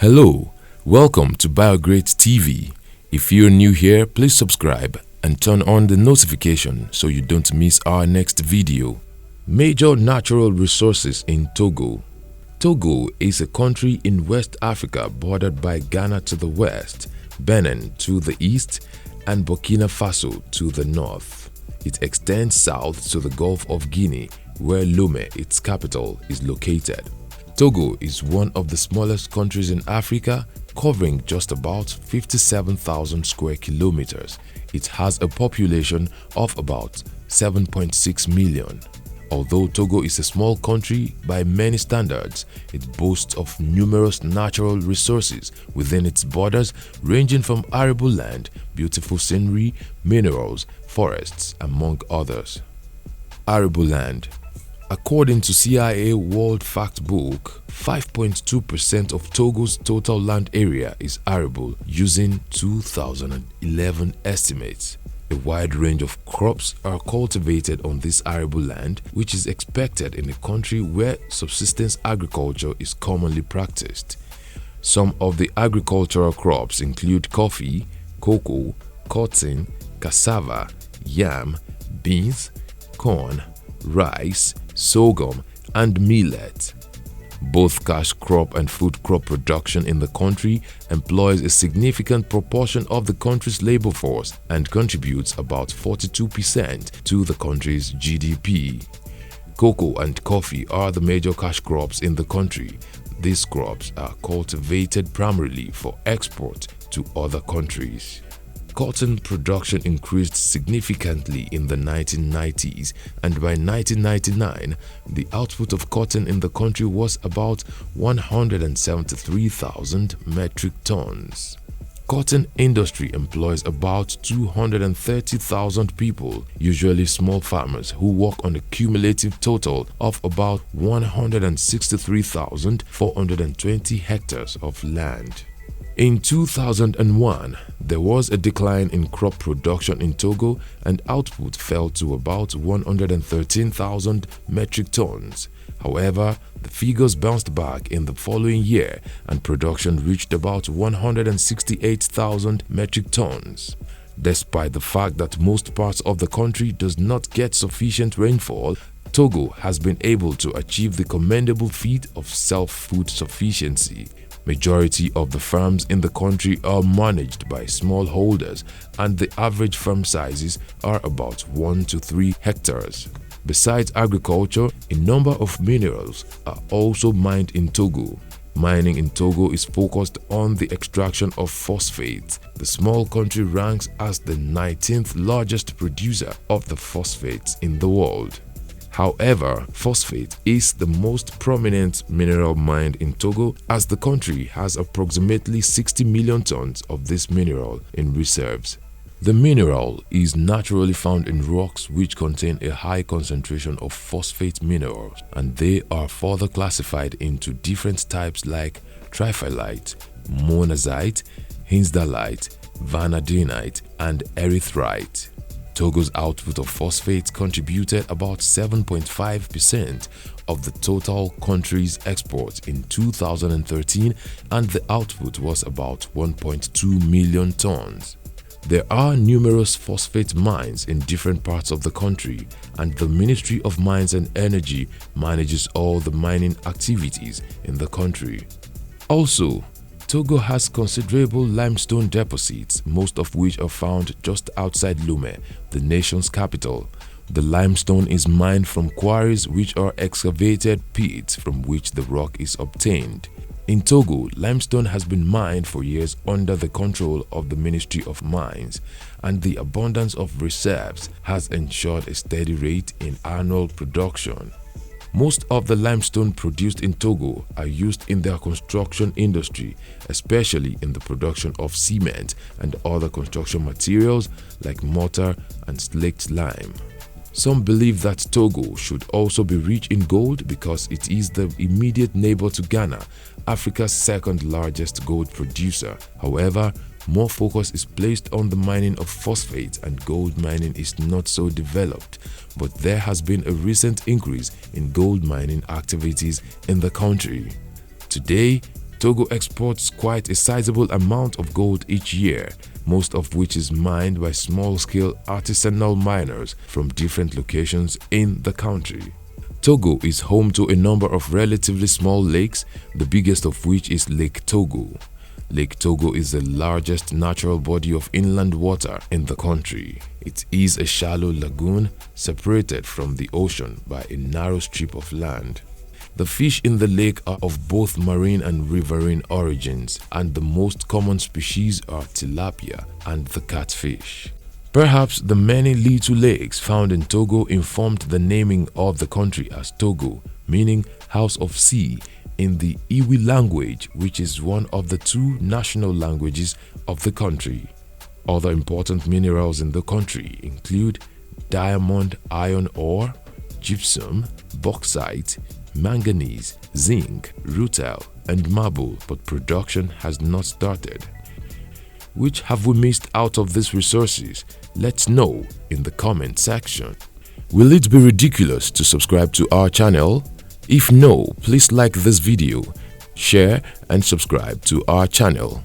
Hello, welcome to BioGreat TV. If you're new here, please subscribe and turn on the notification so you don't miss our next video. Major natural resources in Togo. Togo is a country in West Africa bordered by Ghana to the west, Benin to the east, and Burkina Faso to the north. It extends south to the Gulf of Guinea, where Lomé, its capital, is located. Togo is one of the smallest countries in Africa, covering just about 57,000 square kilometers. It has a population of about 7.6 million. Although Togo is a small country by many standards, it boasts of numerous natural resources within its borders, ranging from arable land, beautiful scenery, minerals, forests, among others. Arable land. According to CIA World Factbook, 5.2% of Togo's total land area is arable using 2011 estimates. A wide range of crops are cultivated on this arable land, which is expected in a country where subsistence agriculture is commonly practiced. Some of the agricultural crops include coffee, cocoa, cotton, cassava, yam, beans, corn, rice, sorghum, and millet. Both cash crop and food crop production in the country employs a significant proportion of the country's labor force and contributes about 42% to the country's GDP. Cocoa and coffee are the major cash crops in the country. These crops are cultivated primarily for export to other countries. Cotton production increased significantly in the 1990s, and by 1999, the output of cotton in the country was about 173,000 metric tons. Cotton industry employs about 230,000 people, usually small farmers who work on a cumulative total of about 163,420 hectares of land. In 2001, there was a decline in crop production in Togo and output fell to about 113,000 metric tons. However, the figures bounced back in the following year and production reached about 168,000 metric tons. Despite the fact that most parts of the country does not get sufficient rainfall, Togo has been able to achieve the commendable feat of self-food sufficiency. Majority of the farms in the country are managed by smallholders, and the average farm sizes are about 1 to 3 hectares. Besides agriculture, a number of minerals are also mined in Togo. Mining in Togo is focused on the extraction of phosphate. The small country ranks as the 19th largest producer of the phosphates in the world. However, phosphate is the most prominent mineral mined in Togo, as the country has approximately 60 million tons of this mineral in reserves. The mineral is naturally found in rocks which contain a high concentration of phosphate minerals, and they are further classified into different types like triphyllite, monazite, hinsdalite, vanadinite, and erythrite. Togo's output of phosphate contributed about 7.5% of the total country's exports in 2013, and the output was about 1.2 million tons. There are numerous phosphate mines in different parts of the country, and the Ministry of Mines and Energy manages all the mining activities in the country. Also, Togo has considerable limestone deposits, most of which are found just outside Lomé, the nation's capital. The limestone is mined from quarries, which are excavated pits from which the rock is obtained. In Togo, limestone has been mined for years under the control of the Ministry of Mines, and the abundance of reserves has ensured a steady rate in annual production. Most of the limestone produced in Togo are used in their construction industry, especially in the production of cement and other construction materials like mortar and slaked lime. Some believe that Togo should also be rich in gold because it is the immediate neighbor to Ghana, Africa's second largest gold producer. However, more focus is placed on the mining of phosphate, and gold mining is not so developed, but there has been a recent increase in gold mining activities in the country. Today, Togo exports quite a sizable amount of gold each year, most of which is mined by small-scale artisanal miners from different locations in the country. Togo is home to a number of relatively small lakes, the biggest of which is Lake Togu. Lake Togo is the largest natural body of inland water in the country. It is a shallow lagoon separated from the ocean by a narrow strip of land. The fish in the lake are of both marine and riverine origins, and the most common species are tilapia and the catfish. Perhaps the many little lakes found in Togo informed the naming of the country as Togo, meaning house of sea, in the Iwi language, which is one of the two national languages of the country. Other important minerals in the country include diamond iron ore, gypsum, bauxite, manganese, zinc, rutile, and marble, but production has not started. Which have we missed out of these resources? Let's know in the comment section. Will it be ridiculous to subscribe to our channel? If no, please like this video, share and subscribe to our channel.